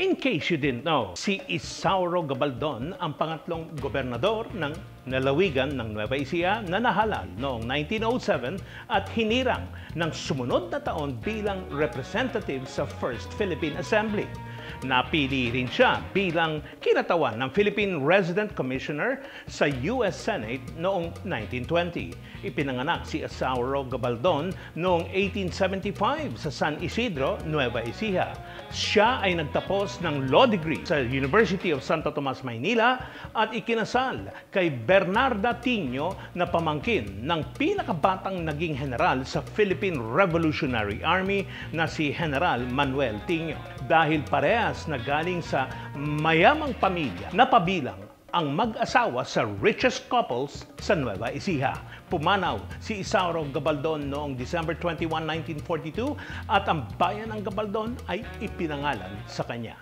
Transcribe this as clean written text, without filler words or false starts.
In case you didn't know, si Isauro Gabaldon ang pangatlong gobernador ng lalawigan ng Nueva Ecija na nahalal noong 1907 at hinirang ng sumunod na taon bilang representative sa First Philippine Assembly. Napili rin siya bilang kinatawan ng Philippine Resident Commissioner sa US Senate noong 1920. Ipinanganak si Isauro Gabaldon noong 1875 sa San Isidro, Nueva Ecija. Siya ay nagtapos ng law degree sa University of Santo Tomas, Maynila at ikinasal kay Bernarda Tiño na pamangkin ng pinakabatang naging general sa Philippine Revolutionary Army na si General Manuel Tiño. Dahil parehas na galing sa mayamang pamilya, napabilang ang mag-asawa sa richest couples sa Nueva Ecija. Pumanaw si Isauro Gabaldon noong December 21, 1942 at ang bayan ng Gabaldon ay ipinangalan sa kanya.